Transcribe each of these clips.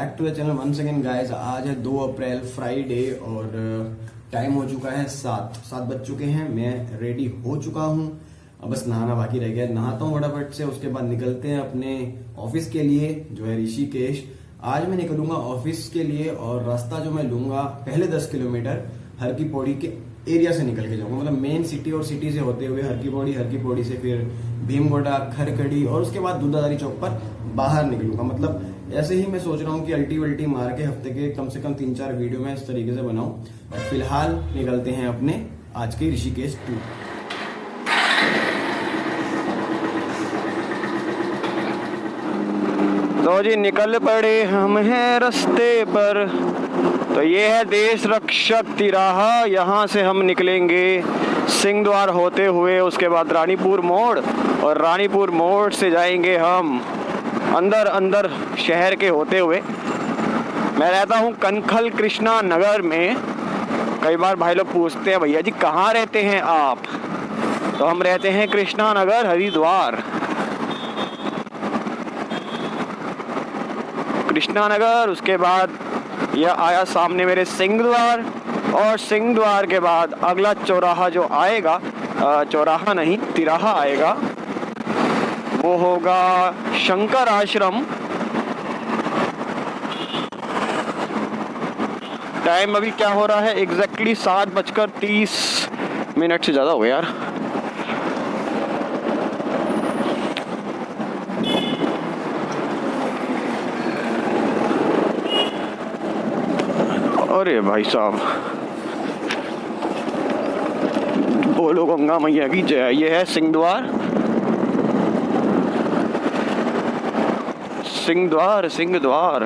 Back to the channel once again guys. आज है 2 अप्रैल Friday और टाइम हो चुका है 7 बज चुके हैं। मैं रेडी हो चुका हूँ, अब बस नहाना बाकी रह गया। नहाता हूँ फटाफट से, उसके बाद निकलते हैं अपने ऑफिस के लिए जो है ऋषिकेश। आज मैं निकलूंगा ऑफिस के लिए और रास्ता जो मैं लूंगा पहले 10 किलोमीटर हर की पौड़ी के एरिया से निकल के जाऊंगा, मतलब मेन सिटी और सिटी से होते हुए हर की पौड़ी से फिर भीमगोड़ा, खरकड़ी और उसके बाद दूधाधारी चौक पर बाहर निकलूंगा। मतलब ऐसे ही मैं सोच रहा हूँ कि अल्टी वल्टी मार के हफ्ते के कम से कम 3-4 वीडियो में इस तरीके से बनाऊं। बट फिलहाल निकलते हैं अपने आज के ऋषिकेश टूर। तो जी निकल पड़े हम हैं रास्ते पर। तो ये है देश रक्षक तिराहा, यहाँ से हम निकलेंगे सिंह द्वार होते हुए, उसके बाद रानीपुर मोड़ और रानीपुर मोड़ से जाएंगे हम अंदर शहर के होते हुए। मैं रहता हूँ कनखल कृष्णा नगर में। कई बार भाई लोग पूछते हैं भैया जी कहाँ रहते हैं आप, तो हम रहते हैं कृष्णा नगर हरिद्वार। कृष्णा नगर, उसके बाद यह आया सामने मेरे सिंह द्वार और सिंह द्वार के बाद अगला चौराहा जो आएगा, चौराहा नहीं तिराहा आएगा, वो होगा शंकर आश्रम। टाइम अभी क्या हो रहा है एग्जैक्टली 7:30 से ज़्यादा हो गया यार। अरे भाई साहब, बोलो गंगा मैया की जय। ये है सिंह द्वार, सिंह द्वार, सिंह द्वार।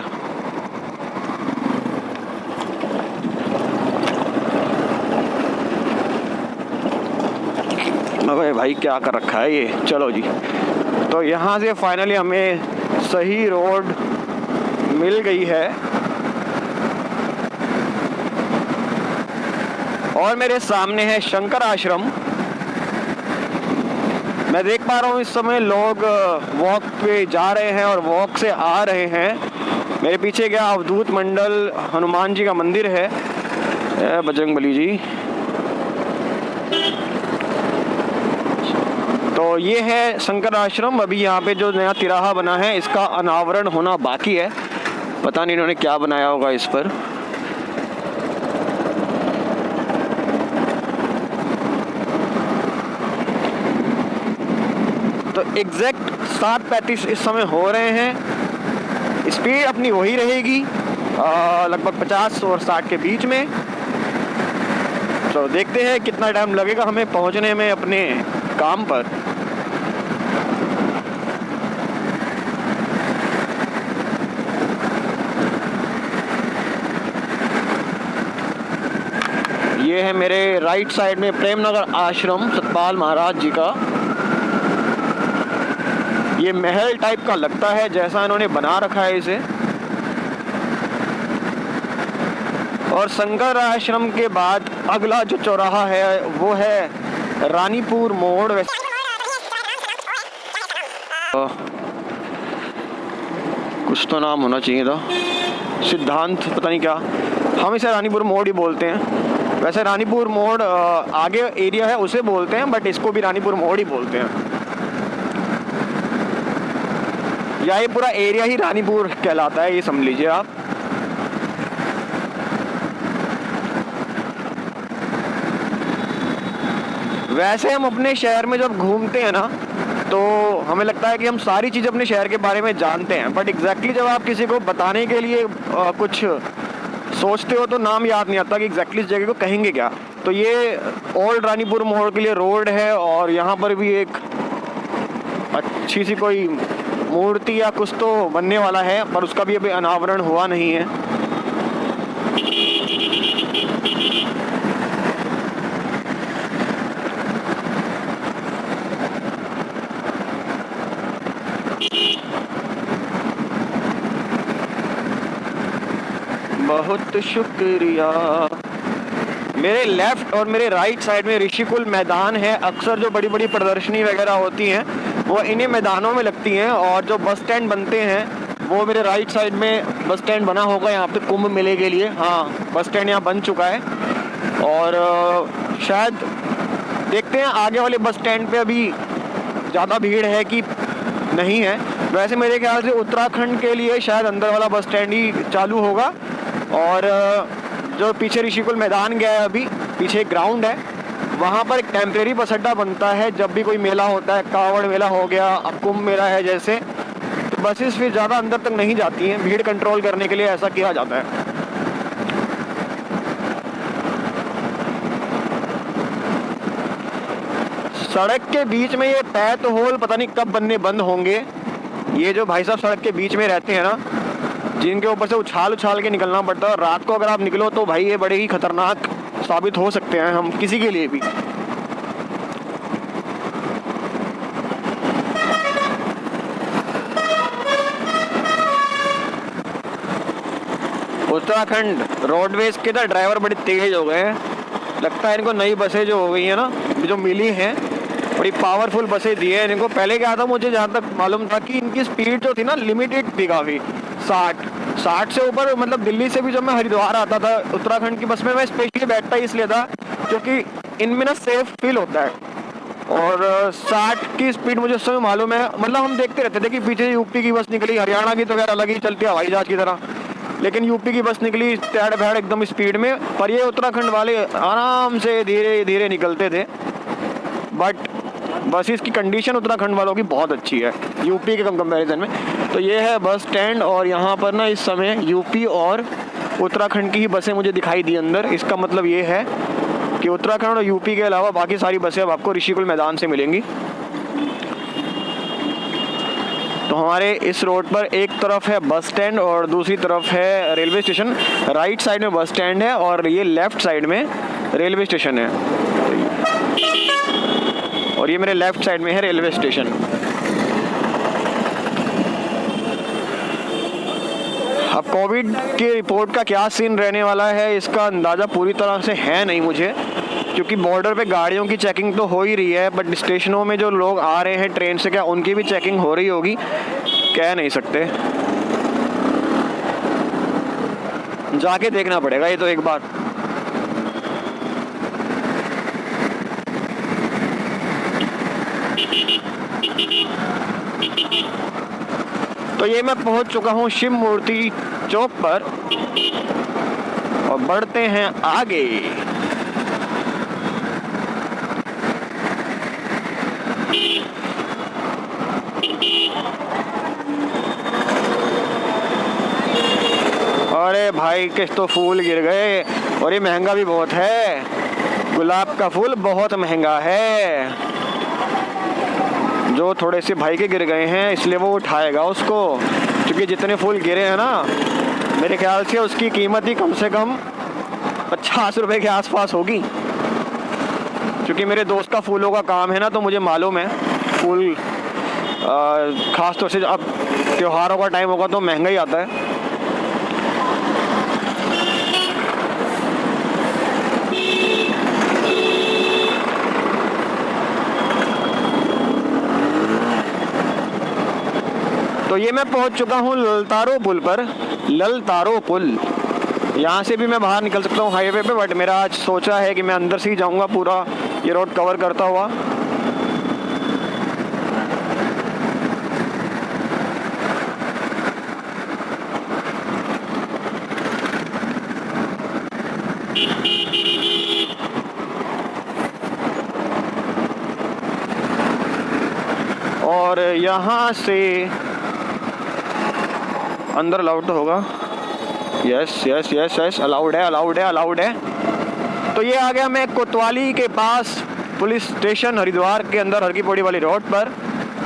अबे भाई क्या कर रखा है ये। चलो जी, तो यहाँ से फाइनली हमें सही रोड मिल गई है और मेरे सामने है शंकर आश्रम। मैं देख पा रहा हूँ इस समय लोग वॉक पे जा रहे हैं और वॉक से आ रहे हैं। मेरे पीछे क्या अवधूत मंडल हनुमान जी का मंदिर है, बजरंगबली जी। तो ये है शंकर आश्रम। अभी यहाँ पे जो नया तिराहा बना है इसका अनावरण होना बाकी है, पता नहीं इन्होंने क्या बनाया होगा इस पर। तो एग्जैक्ट 7:35 इस समय हो रहे हैं। स्पीड अपनी वही रहेगी लगभग 50 और 60 के बीच में। तो देखते हैं कितना टाइम लगेगा हमें पहुंचने में अपने काम पर। ये है मेरे राइट साइड में प्रेमनगर आश्रम सतपाल महाराज जी का। ये महल टाइप का लगता है जैसा इन्होंने बना रखा है इसे। और शंकर आश्रम के बाद अगला जो चौराहा है वो है रानीपुर मोड़। कुछ तो नाम होना चाहिए था, सिद्धांत पता नहीं क्या, हम इसे रानीपुर मोड़ ही बोलते हैं। वैसे रानीपुर मोड़ आगे एरिया है उसे बोलते हैं, बट इसको भी रानीपुर मोड़ ही बोलते हैं। या ये पूरा एरिया ही रानीपुर कहलाता है, ये समझ लीजिए आप। वैसे हम अपने शहर में जब घूमते हैं ना तो हमें लगता है कि हम सारी चीज़ अपने शहर के बारे में जानते हैं, बट एग्जैक्टली जब आप किसी को बताने के लिए कुछ सोचते हो तो नाम याद नहीं आता कि एग्जैक्टली इस जगह को कहेंगे क्या। तो ये ओल्ड रानीपुर मोड़ के लिए रोड है और यहाँ पर भी एक अच्छी सी कोई मूर्ति या कुछ तो बनने वाला है, पर उसका भी अभी अनावरण हुआ नहीं है। बहुत शुक्रिया। मेरे लेफ्ट और मेरे राइट साइड में ऋषिकुल मैदान है। अक्सर जो बड़ी बड़ी प्रदर्शनी वगैरह होती हैं वो इन्हीं मैदानों में लगती हैं, और जो बस स्टैंड बनते हैं वो मेरे राइट साइड में बस स्टैंड बना होगा यहाँ पे कुंभ मेले के लिए। हाँ, बस स्टैंड यहाँ बन चुका है और शायद देखते हैं आगे वाले बस स्टैंड पे अभी ज़्यादा भीड़ है कि नहीं है। वैसे मेरे ख्याल से उत्तराखंड के लिए शायद अंदर वाला बस स्टैंड ही चालू होगा और जो पीछे ऋषिकुल मैदान गया है, अभी पीछे एक ग्राउंड है, वहाँ पर एक टेम्परेरी बस अड्डा बनता है जब भी कोई मेला होता है, कांवड़ मेला हो गया, अब कुंभ मेला है जैसे, तो बसेस फिर ज़्यादा अंदर तक नहीं जाती हैं। भीड़ कंट्रोल करने के लिए ऐसा किया जाता है। सड़क के बीच में ये पैथ होल पता नहीं कब बनने बंद होंगे। ये जो भाई साहब सड़क के बीच में रहते हैं ना, जिनके ऊपर से उछाल उछाल के निकलना पड़ता है, रात को अगर आप निकलो तो भाई ये बड़े ही खतरनाक साबित हो सकते हैं हम किसी के लिए भी। उत्तराखंड रोडवेज के तो ड्राइवर बड़े तेज हो गए हैं। लगता है इनको नई बसें जो हो गई हैं ना, जो मिली हैं, बड़ी पावरफुल बसें दी है इनको। पहले क्या था, मुझे जहाँ तक मालूम था कि इनकी स्पीड जो थी ना लिमिटेड थी काफ़ी, 60 से ऊपर। मतलब दिल्ली से भी जब मैं हरिद्वार आता था उत्तराखंड की बस में, मैं स्पेशली बैठता ही इसलिए था क्योंकि इनमें ना सेफ फील होता है। और 60 की स्पीड मुझे उस समय मालूम है। मतलब हम देखते रहते थे कि पीछे यूपी की बस निकली, हरियाणा की तो यार अलग ही चलती है हवाई जहाज की तरह, लेकिन यूपी की बस निकली तैड़ भैड़ एकदम स्पीड में, पर ये उत्तराखंड वाले आराम से धीरे धीरे निकलते थे। बट बसेस की कंडीशन उत्तराखंड वालों की बहुत अच्छी है यूपी के कंपैरिजन में। तो ये है बस स्टैंड और यहाँ पर ना इस समय यूपी और उत्तराखंड की ही बसें मुझे दिखाई दी अंदर। इसका मतलब ये है कि उत्तराखंड और यूपी के अलावा बाकी सारी बसें अब आपको ऋषिकुल मैदान से मिलेंगी। तो हमारे इस रोड पर एक तरफ है बस स्टैंड और दूसरी तरफ है रेलवे स्टेशन। राइट साइड में बस स्टैंड है और ये लेफ्ट साइड में रेलवे स्टेशन है, और ये मेरे लेफ्ट साइड में है रेलवे स्टेशन। अब कोविड की रिपोर्ट का क्या सीन रहने वाला है इसका अंदाज़ा पूरी तरह से है नहीं मुझे, क्योंकि बॉर्डर पे गाड़ियों की चेकिंग तो हो ही रही है, बट स्टेशनों में जो लोग आ रहे हैं ट्रेन से, क्या उनकी भी चेकिंग हो रही होगी, कह नहीं सकते। जाके देखना पड़ेगा ये तो एक बार। तो ये मैं पहुंच चुका हूँ शिव मूर्ति चौक पर और बढ़ते हैं आगे। अरे भाई किस तो फूल गिर गए, और ये महंगा भी बहुत है। गुलाब का फूल बहुत महंगा है। जो थोड़े से भाई के गिर गए हैं इसलिए वो उठाएगा उसको, क्योंकि जितने फूल गिरे हैं ना मेरे ख्याल से उसकी कीमत ही कम से कम 50 रुपए के आसपास होगी। क्योंकि मेरे दोस्त का फूलों का काम है ना, तो मुझे मालूम है फूल ख़ास तौर से अब त्योहारों का टाइम होगा तो महंगा ही आता है। तो ये मैं पहुंच चुका हूँ ललतारो पुल पर। ललतारो पुल, यहाँ से भी मैं बाहर निकल सकता हूँ हाईवे पे, बट मेरा आज सोचा है कि मैं अंदर से ही जाऊँगा पूरा ये रोड कवर करता हुआ। और यहाँ से अंदर अलाउड तो होगा, yes yes yes yes allowed है, अलाउड है, अलाउड है। तो ये आ गया मैं कोतवाली के पास पुलिस स्टेशन हरिद्वार के अंदर हर की पौड़ी वाली रोड पर,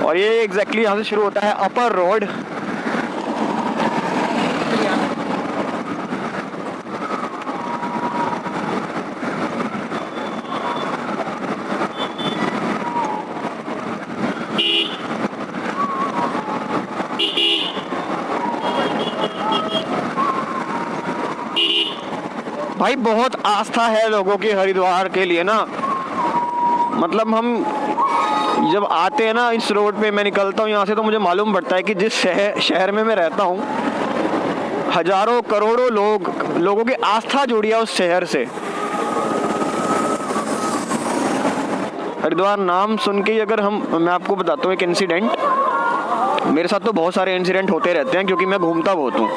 और ये एग्जैक्टली यहाँ से शुरू होता है अपर रोड। भाई बहुत आस्था है लोगों की हरिद्वार के लिए ना, मतलब हम जब आते हैं ना इस रोड पे, मैं निकलता हूँ यहाँ से तो मुझे मालूम पड़ता है कि जिस शहर में मैं रहता हूँ, हजारों करोड़ों लोगों की आस्था जुड़ी है उस शहर से। हरिद्वार नाम सुन के ही अगर मैं आपको बताता हूँ एक इंसिडेंट। मेरे साथ तो बहुत सारे इंसिडेंट होते रहते हैं क्योंकि मैं घूमता बहुत हूँ।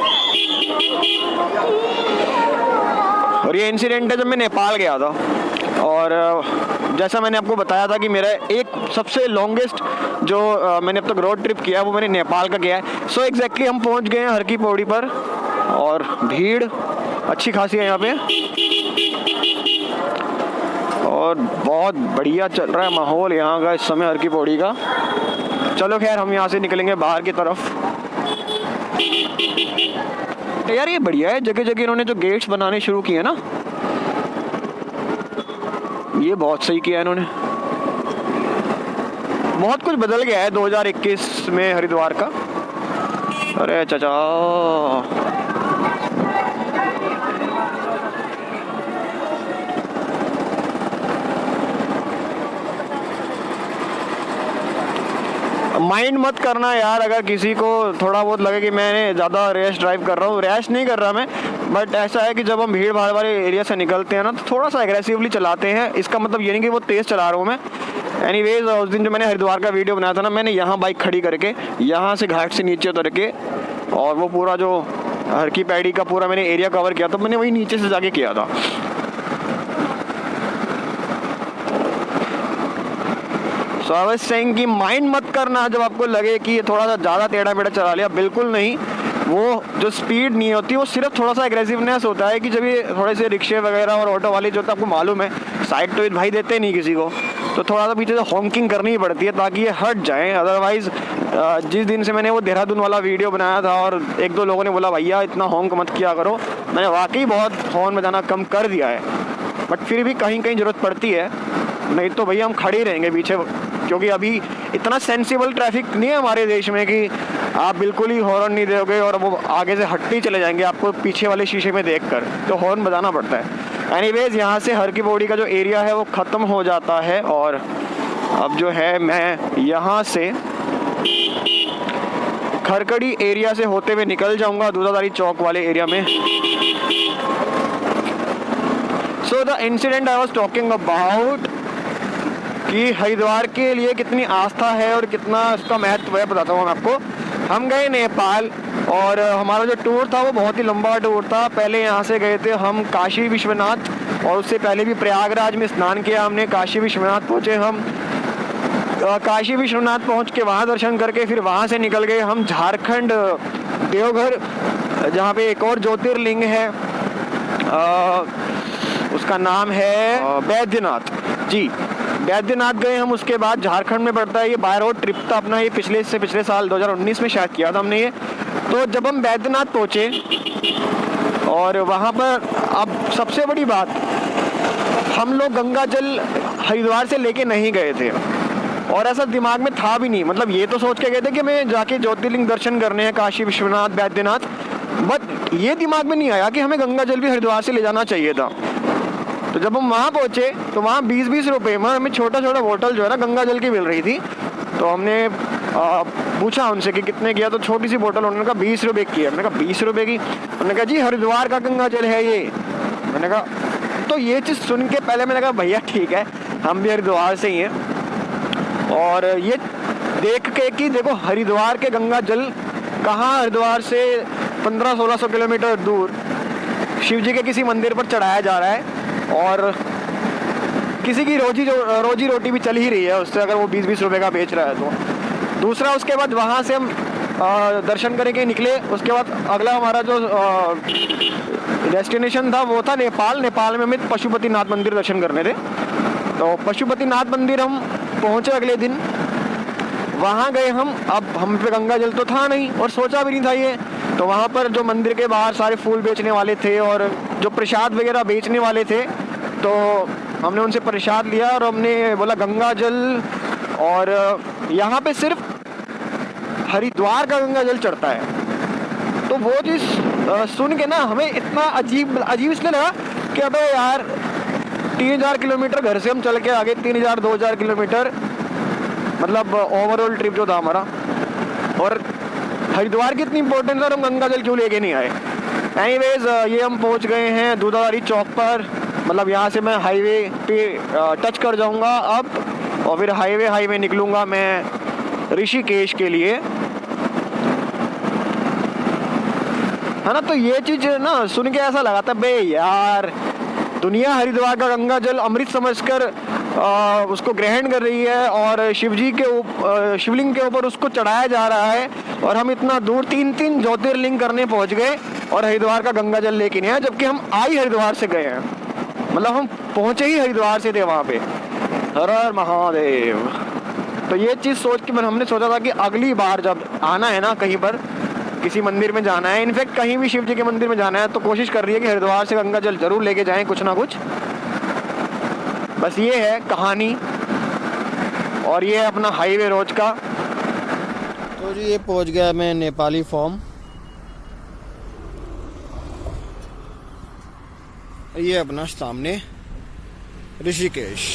और ये इंसिडेंट है जब मैं नेपाल गया था, और जैसा मैंने आपको बताया था कि मेरा एक सबसे लॉन्गेस्ट जो मैंने अब तक रोड ट्रिप किया है वो मैंने नेपाल का किया है। सो एग्जैक्टली हम पहुंच गए हैं हर की पौड़ी पर, और भीड़ अच्छी खासी है यहाँ पे, और बहुत बढ़िया चल रहा है माहौल यहाँ का इस समय हर की पौड़ी का। चलो खैर हम यहाँ से निकलेंगे बाहर की तरफ। यार ये बढ़िया है, जगह जगह इन्होंने जो गेट्स बनाने शुरू किए ना, ये बहुत सही किया है इन्होंने। बहुत कुछ बदल गया है 2021 में हरिद्वार का। अरे चाचा, माइंड मत करना यार, अगर किसी को थोड़ा बहुत लगे कि मैंने ज़्यादा रैश ड्राइव कर रहा हूँ, रैश नहीं कर रहा मैं, बट ऐसा है कि जब हम भीड़ भाड़ वाले एरिया से निकलते हैं ना तो थोड़ा सा एग्रेसिवली चलाते हैं। इसका मतलब ये नहीं कि वो तेज़ चला रहा हूँ मैं। एनीवेज, उस दिन जो मैंने हरिद्वार का वीडियो बनाया था ना, मैंने यहाँ बाइक खड़ी करके यहाँ से घाट से नीचे उतर के, और वो पूरा जो हर की पैड़ी का पूरा मैंने एरिया कवर किया था, मैंने वही नीचे से जाके किया था। सो आई वाज सेइंग कि माइंड मत करना जब आपको लगे कि ये थोड़ा सा ज़्यादा टेढ़ा मेढ़ा चला लिया, बिल्कुल नहीं। वो जो स्पीड नहीं होती, वो सिर्फ थोड़ा सा एग्रेसिवनेस होता है कि जब ये थोड़े से रिक्शे वगैरह और ऑटो वाले जो तो आपको मालूम है साइड तो भाई देते नहीं किसी को, तो थोड़ा सा पीछे से हॉन्किंग करनी पड़ती है ताकि ये हट जाएं। अदरवाइज़ जिस दिन से मैंने वो देहरादून वाला वीडियो बनाया था और एक दो लोगों ने बोला भैया इतना हॉन्क मत किया करो, मैंने वाकई बहुत हॉर्न बजाना कम कर दिया है, बट फिर भी कहीं कहीं ज़रूरत पड़ती है, नहीं तो भैया हम खड़े ही रहेंगे पीछे, क्योंकि अभी इतना सेंसिबल ट्रैफिक नहीं है हमारे देश में कि आप बिल्कुल ही हॉर्न नहीं दोगे और वो आगे से हटते ही चले जाएंगे आपको पीछे वाले शीशे में देखकर, तो हॉर्न बजाना पड़ता है। एनीवेज, यहाँ से हर की पौड़ी का जो एरिया है वो ख़त्म हो जाता है, और अब जो है मैं यहाँ से खरकड़ी एरिया से होते हुए निकल जाऊँगा दूधाधारी चौक वाले एरिया में। So the incident I was talking about कि हरिद्वार के लिए कितनी आस्था है और कितना इसका महत्व है, बताता हूँ मैं आपको। हम गए नेपाल, और हमारा जो टूर था वो बहुत ही लंबा टूर था। पहले यहाँ से गए थे हम काशी विश्वनाथ, और उससे पहले भी प्रयागराज में स्नान किया हमने। काशी विश्वनाथ पहुँचे हम, काशी विश्वनाथ पहुँच के वहाँ दर्शन करके फिर वहाँ से निकल गए हम झारखंड देवघर, जहाँ पे एक और ज्योतिर्लिंग है, उसका नाम है बैद्यनाथ जी। बैद्यनाथ गए हम। उसके बाद झारखंड में पड़ता है, ये बाय रोड ट्रिप था अपना, ये पिछले साल 2019 में शायद किया था हमने ये। तो जब हम बैद्यनाथ पहुँचे और वहाँ पर, अब सबसे बड़ी बात, हम लोग गंगा जल हरिद्वार से लेके नहीं गए थे, और ऐसा दिमाग में था भी नहीं। मतलब ये तो सोच के गए थे कि मैं जाके ज्योतिर्लिंग दर्शन करने हैं, काशी विश्वनाथ बैद्यनाथ, बट ये दिमाग में नहीं आया कि हमें गंगा जल भी हरिद्वार से ले जाना चाहिए था। तो जब हम वहाँ पहुँचे तो वहाँ 20-20 रुपये में हमें छोटा बोतल जो है ना गंगा जल की मिल रही थी। तो हमने पूछा उनसे कि कितने किया, तो छोटी सी बोतल उन्होंने कहा 20 रुपये की है। मैंने कहा 20 रुपये की? उन्होंने कहा जी हरिद्वार का गंगा जल है ये। मैंने कहा, तो ये चीज़ सुन के पहले मैंने कहा भैया ठीक है, हम भी हरिद्वार से ही हैं, और ये देख के कि देखो हरिद्वार के गंगा जल कहाँ हरिद्वार से 1500-1600 किलोमीटर दूर शिव जी के किसी मंदिर पर चढ़ाया जा रहा है, और किसी की रोजी रोटी भी चल ही रही है उससे, अगर वो 20-20 रुपये का बेच रहा है तो। दूसरा, उसके बाद वहाँ से हम दर्शन करके निकले। उसके बाद अगला हमारा जो डेस्टिनेशन था वो था नेपाल। नेपाल में हमें पशुपतिनाथ मंदिर दर्शन करने थे। तो पशुपतिनाथ मंदिर हम पहुँचे अगले दिन, वहाँ गए हम। अब हम पे गंगा जल तो था नहीं और सोचा भी नहीं था ये, तो वहाँ पर जो मंदिर के बाहर सारे फूल बेचने वाले थे और जो प्रसाद वगैरह बेचने वाले थे, तो हमने उनसे प्रसाद लिया और हमने बोला गंगा जल, और यहाँ पे सिर्फ हरिद्वार का गंगा जल चढ़ता है। तो वो चीज़ सुन के ना हमें इतना अजीब इसलिए लगा कि अबे यार 3000 किलोमीटर घर से हम चल के आगे, 3000-2000 किलोमीटर, मतलब ओवरऑल ट्रिप जो था हमारा। और हरिद्वार की इतनी इंपॉर्टेंस है और हम गंगा जल क्यों लेके नहीं आए। एनीवेज ये हम पहुंच गए हैं दूधाधारी चौक पर। मतलब यहाँ से मैं हाईवे पे टच कर जाऊंगा अब, और फिर हाईवे निकलूंगा मैं ऋषिकेश के लिए, है ना। तो ये चीज ना सुन के ऐसा लगा था बे यार, दुनिया हरिद्वार का गंगा जल अमृत समझकर उसको ग्रहण कर रही है और शिवलिंग के ऊपर उसको चढ़ाया जा रहा है, और हम इतना दूर 3 ज्योतिर्लिंग करने पहुंच गए और हरिद्वार का गंगा जल लेके नहीं आए, जबकि हम आई हरिद्वार से गए हैं। मतलब हम पहुंचे ही हरिद्वार से थे वहां पे। हर हर महादेव। तो ये चीज सोच के हमने सोचा था कि अगली बार जब आना है ना, कहीं पर किसी मंदिर में जाना है, इनफैक्ट कहीं भी शिव जी के मंदिर में जाना है, तो कोशिश कर रही है कि हरिद्वार से गंगा जल जरूर लेके जाएं कुछ ना कुछ। बस ये है कहानी। और ये है अपना हाईवे रोज का। तो जी ये पहुंच गया मैं नेपाली फॉर्म। ये अपना सामने ऋषिकेश।